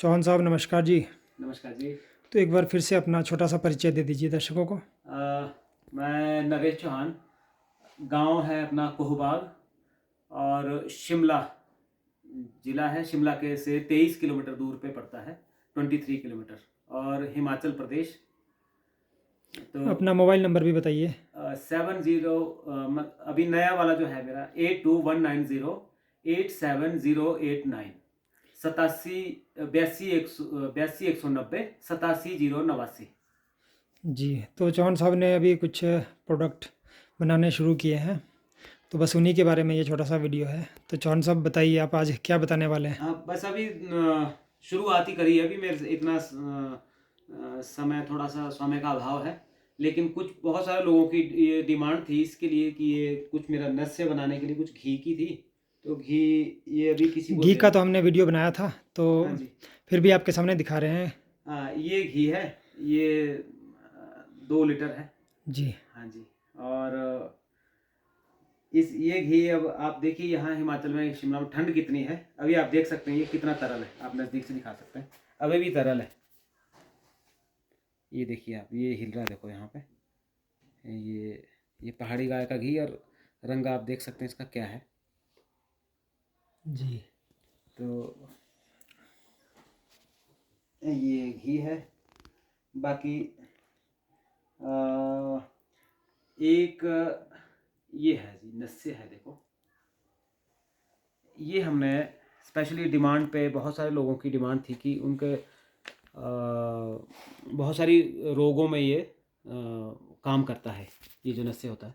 चौहान साहब नमस्कार जी। नमस्कार जी। तो एक बार फिर से अपना छोटा सा परिचय दे दीजिए दर्शकों को। मैं नरेश चौहान, गांव है अपना कोहबाग और शिमला ज़िला है। शिमला के से 23 किलोमीटर दूर पे पड़ता है, 23 किलोमीटर, और हिमाचल प्रदेश। तो अपना मोबाइल नंबर भी बताइए। 70 अभी नया वाला जो है मेरा 8219087089, 87 82 190 87 089। जी, तो चौहान साहब ने अभी कुछ प्रोडक्ट बनाने शुरू किए हैं, तो बस उन्हीं के बारे में ये छोटा सा वीडियो है। तो चौहान साहब बताइए, आप आज क्या बताने वाले हैं? हाँ, बस अभी शुरुआत ही करी है। अभी मेरे से इतना समय, थोड़ा सा समय का अभाव है, लेकिन कुछ बहुत सारे लोगों की ये डिमांड थी इसके लिए कि ये कुछ मेरा नस्य बनाने के लिए कुछ घी की थी। तो घी ये अभी किसी को घी का तो हमने वीडियो बनाया था, तो हाँ जी। फिर भी आपके सामने दिखा रहे हैं। हाँ, ये घी है, ये 2 लीटर है। जी। हाँ जी। और ये घी, अब आप देखिए यहाँ हिमाचल में, शिमला में ठंड कितनी है। अभी आप देख सकते हैं ये कितना तरल है, आप नज़दीक से दिखा सकते हैं, अभी भी तरल है। ये देखिए आप, ये हिल रहा है, देखो यहाँ पे। ये पहाड़ी गाय का घी, और रंग आप देख सकते हैं इसका क्या है। जी। तो ये घी है। बाकी एक ये है जी, नस्य है, देखो। ये हमने स्पेशली डिमांड पे, बहुत सारे लोगों की डिमांड थी कि उनके बहुत सारी रोगों में ये काम करता है, ये जो नस्य होता है।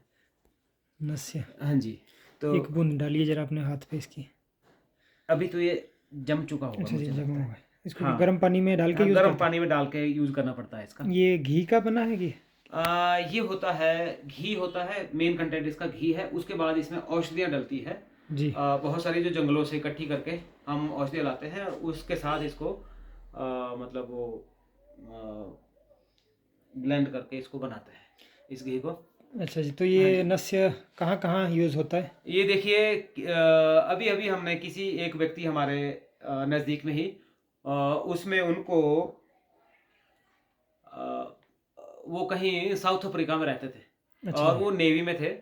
नस्य। हाँ जी। तो एक बूंद डालिए जरा अपने हाथ पे इसकी। अभी तो ये जम चुका होगा, अच्छा जी, मुझे जमा लगता हुआ है। है। इसको हाँ, गर्म पानी में डाल के यूज़ गर्म करते पानी में डाल के यूज़ करना पड़ता है इसका। हैं? ये घी का बना है कि? ये होता है, घी होता है, मेन कंटेंट इसका घी है। उसके बाद इसमें औषधियाँ डलती है। जी। बहुत सारी जो जंगलों से इकट्ठी करके हम औषधियाँ लाते हैं, और उसके साथ इसको मतलब वो ब्लेंड करके इसको बनाते हैं, इस घी को। अच्छा जी, तो हाँ ये जी। नस्य कहाँ कहाँ यूज़ होता है? ये देखिए, अभी अभी हमने किसी एक व्यक्ति हमारे नज़दीक में ही, उसमें उनको अ, वो कहीं साउथ अफ्रीका में रहते थे, अच्छा और जी। वो नेवी में थे,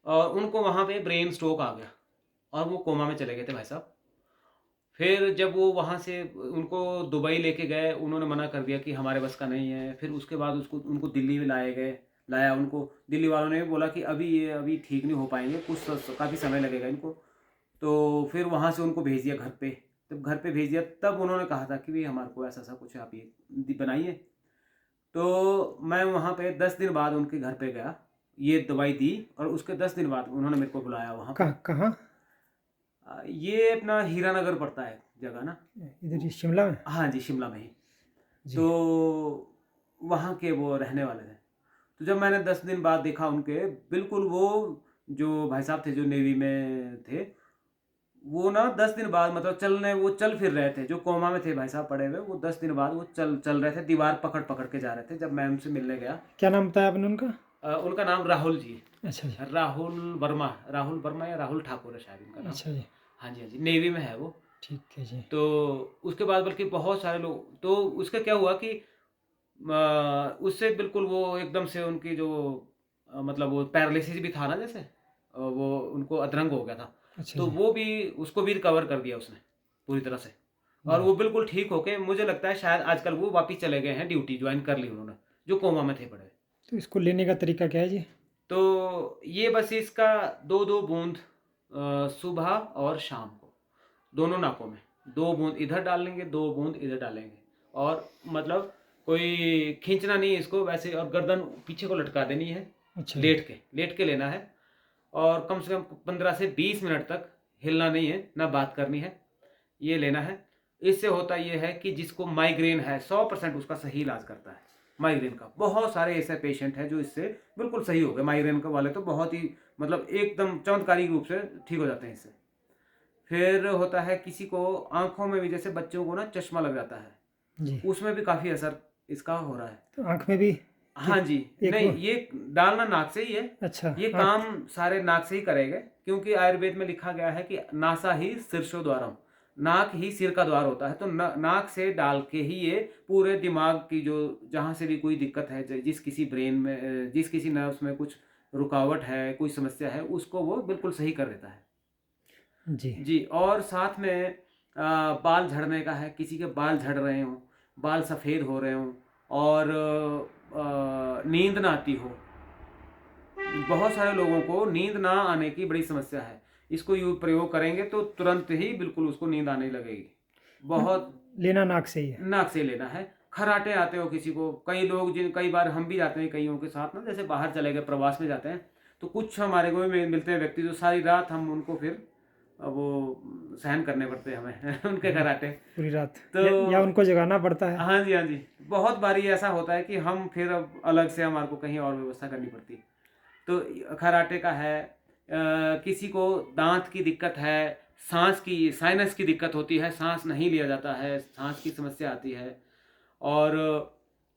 और उनको वहाँ पे ब्रेन स्ट्रोक आ गया, और वो कोमा में चले गए थे भाई साहब। फिर जब वो वहाँ से उनको दुबई लेके गए, उन्होंने मना कर दिया कि हमारे बस का नहीं है। फिर उसके बाद उसको उनको दिल्ली में लाया उनको। दिल्ली वालों ने भी बोला कि अभी ठीक नहीं हो पाएंगे, काफ़ी समय लगेगा इनको। तो फिर वहाँ से उनको भेज दिया घर पे। जब घर पे भेज दिया, तब उन्होंने कहा था कि भाई हमारे को ऐसा ऐसा कुछ आप ये बनाइए। तो मैं वहाँ पे 10 दिन बाद उनके घर पे गया, ये दवाई दी, और उसके 10 दिन बाद उन्होंने मेरे को बुलाया वहाँ पे। कहाँ? ये अपना हीरानगर पड़ता है जगह ना। इधर ही शिमला में? हाँ जी, शिमला में ही। जी। तो वहाँ के वो रहने वाले थे। तो जब मैंने 10 दिन बाद देखा उनके, बिल्कुल वो जो भाई साहब थे जो नेवी में थे, वो ना 10 दिन बाद, मतलब वो चल फिर रहे थे। जो कोमा में थे भाई साहब पड़े हुए, वो 10 दिन बाद वो चल चल रहे थे, दीवार पकड़ पकड़ के जा रहे थे, जब मैं उनसे मिलने गया। क्या नाम बताया आपने उनका? उनका नाम राहुल जी। अच्छा जी। राहुल वर्मा या राहुल ठाकुर है शायद उनका नाम। अच्छा जी। हाँ जी, हाँ जी, नेवी में है वो। ठीक है जी। तो उसके बाद बल्कि बहुत सारे लोग, तो उसका क्या हुआ कि उससे बिल्कुल वो एकदम से उनकी जो मतलब वो पैरालिसिस भी था ना, जैसे वो उनको अधरंग हो गया था। अच्छा तो जी। वो भी, उसको भी रिकवर कर दिया उसने पूरी तरह से, और जी। वो बिल्कुल ठीक होके, मुझे लगता है शायद आजकल वो वापस चले गए हैं, ड्यूटी ज्वाइन कर ली उन्होंने, जो कोमा में थे पड़े। तो इसको लेने का तरीका क्या है जी? तो ये बस इसका 2-2 बूंद सुबह और शाम को, दोनों नाकों में 2 बूंद इधर डालेंगे, 2 बूंद इधर डालेंगे, और मतलब कोई खींचना नहीं है इसको वैसे, और गर्दन पीछे को लटका देनी है। अच्छा जी। लेट के लेना है, और कम से कम 15 से 20 मिनट तक हिलना नहीं है, ना बात करनी है, ये लेना है। इससे होता ये है कि जिसको माइग्रेन है, 100% उसका सही इलाज करता है माइग्रेन का। बहुत सारे ऐसे पेशेंट हैं जो इससे बिल्कुल सही हो गए। माइग्रेन का वाले तो बहुत ही, मतलब एकदम चमत्कारी रूप से ठीक हो जाते हैं इससे। फिर होता है किसी को आंखों में भी, जैसे बच्चों को ना चश्मा लग जाता है, जी। उसमें भी काफ़ी असर इसका हो रहा है। तो आँख में भी? हाँ जी। एक नहीं, वो। ये डालना नाक से ही है। अच्छा। ये आँख। काम सारे नाक से ही करेंगे, क्योंकि आयुर्वेद में लिखा गया है कि नासा ही शीर्षो द्वारम, नाक ही सिर का द्वार होता है, तो नाक से डाल के ही ये पूरे दिमाग की जो जहाँ से भी कोई दिक्कत है, जिस किसी ब्रेन में, जिस किसी नर्व्स में कुछ रुकावट है, कोई समस्या है, उसको वो बिल्कुल सही कर देता है। जी जी, और साथ में बाल झड़ने का है, किसी के बाल झड़ रहे हों, बाल सफ़ेद हो रहे हों और नींद ना आती हो। बहुत सारे लोगों को नींद ना आने की बड़ी समस्या है। इसको प्रयोग करेंगे तो तुरंत ही बिल्कुल उसको नींद आने लगेगी। बहुत लेना नाक से ही है। नाक से लेना है। खर्राटे आते हो किसी को, कई लोग कई बार हम भी जाते हैं कईयों के साथ ना, जैसे बाहर चले गए, प्रवास में जाते हैं, तो कुछ हमारे को भी मिलते हैं व्यक्ति जो सारी रात हम उनको फिर वो सहन करने पड़ते हैं हमें उनके खर्राटे पूरी रात तो या उनको जगाना पड़ता है। हाँ जी, हाँ जी। बहुत बारी ऐसा होता है कि हम फिर अब अलग से हमारे को कहीं और व्यवस्था करनी पड़ती है। तो खर्राटे का है, किसी को दांत की दिक्कत है, सांस की, साइनस की दिक्कत होती है, सांस नहीं लिया जाता है, सांस की समस्या आती है, और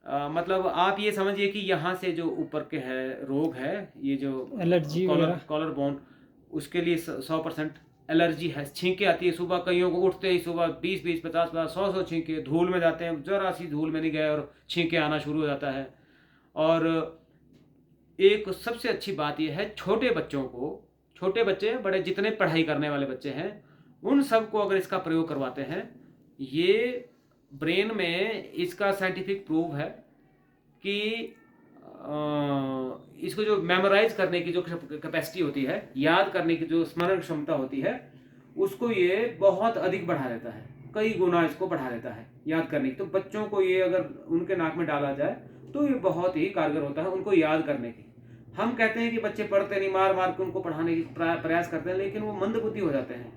मतलब आप ये समझिए कि यहाँ से जो ऊपर के है रोग है, ये जो एलर्जी वगैरह, कॉलर बोन, उसके लिए 100% एलर्जी है। छींके आती है सुबह, कईयों को उठते ही सुबह 20-20, 50-50, 100-100 छींके, धूल में जाते हैं, जरा सी धूल में नहीं गए और छींके आना शुरू हो जाता है। और एक सबसे अच्छी बात यह है, छोटे बच्चों को, छोटे बच्चे बड़े जितने पढ़ाई करने वाले बच्चे हैं, उन सबको अगर इसका प्रयोग करवाते हैं, ये ब्रेन में इसका साइंटिफिक प्रूव है कि इसको जो मेमोराइज करने की जो कैपेसिटी होती है, याद करने की जो स्मरण क्षमता होती है, उसको ये बहुत अधिक बढ़ा देता है, कई गुना इसको बढ़ा देता है याद करने की। तो बच्चों को ये अगर उनके नाक में डाला जाए तो ये बहुत ही कारगर होता है उनको याद करने की। हम कहते हैं कि बच्चे पढ़ते नहीं, मार मार के उनको पढ़ाने की प्रयास करते हैं, लेकिन वो मंदबुद्धि हो जाते हैं।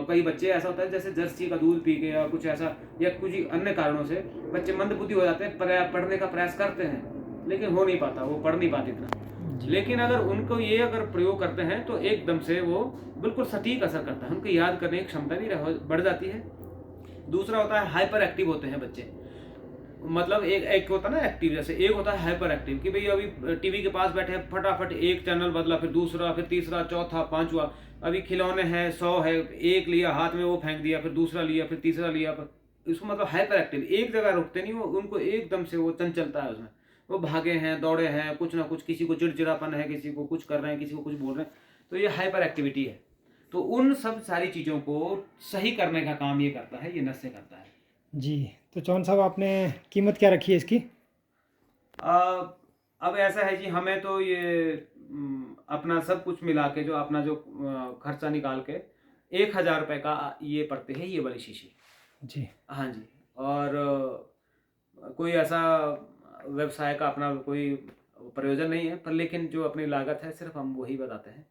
कई बच्चे ऐसा होता है जैसे जर्सी का दूध पी के या कुछ ऐसा, या कुछ अन्य कारणों से बच्चे मंदबुद्धि हो जाते हैं, पढ़ने का प्रयास करते हैं लेकिन हो नहीं पाता, वो पढ़ नहीं पाते इतना। लेकिन अगर उनको ये अगर प्रयोग करते हैं तो एकदम से वो बिल्कुल सटीक असर करता है, उनकी याद करने की क्षमता भी बढ़ जाती है। दूसरा होता है हाइपर एक्टिव होते हैं बच्चे, मतलब एक होता है ना एक्टिव, जैसे एक होता है हाइपर एक्टिव कि भाई अभी टीवी के पास बैठे हैं, फटाफट एक चैनल बदला, फिर दूसरा, फिर तीसरा, चौथा, पांचवा, अभी खिलौने हैं 100 है, एक लिया हाथ में वो फेंक दिया, फिर दूसरा लिया, फिर तीसरा लिया, इसको मतलब हाइपर एक्टिव, एक जगह रुकते नहीं वो, उनको एकदम से वो चंचलता है उसमें, वो भागे हैं, दौड़े हैं, कुछ ना कुछ, किसी को चिड़चिड़ापन है, किसी को कुछ कर रहे हैं, किसी को कुछ बोल रहे हैं, तो ये हाइपर एक्टिविटी है। तो उन सब सारी चीज़ों को सही करने का काम ये करता है, ये नस से करता है जी। तो चौहान साहब आपने कीमत क्या रखी है इसकी? अब ऐसा है जी, हमें तो ये अपना सब कुछ मिला के जो अपना जो खर्चा निकाल के 1000 रुपये का ये पड़ते हैं ये वाली शीशी जी। हाँ जी। और कोई ऐसा व्यवसाय का अपना कोई प्रयोजन नहीं है, पर लेकिन जो अपनी लागत है सिर्फ हम वही बताते हैं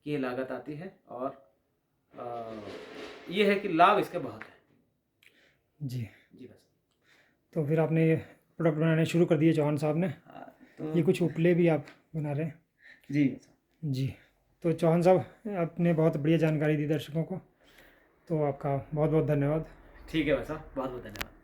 कि ये लागत आती है, और ये है कि लाभ इसके बहुत है जी जी। बस तो फिर आपने ये प्रोडक्ट बनाने शुरू कर दिए चौहान साहब ने, तो ये कुछ उपले भी आप बना रहे हैं जी जी। तो चौहान साहब आपने बहुत बढ़िया जानकारी दी दर्शकों को, तो आपका बहुत बहुत धन्यवाद। ठीक है भाई साहब, बहुत बहुत धन्यवाद।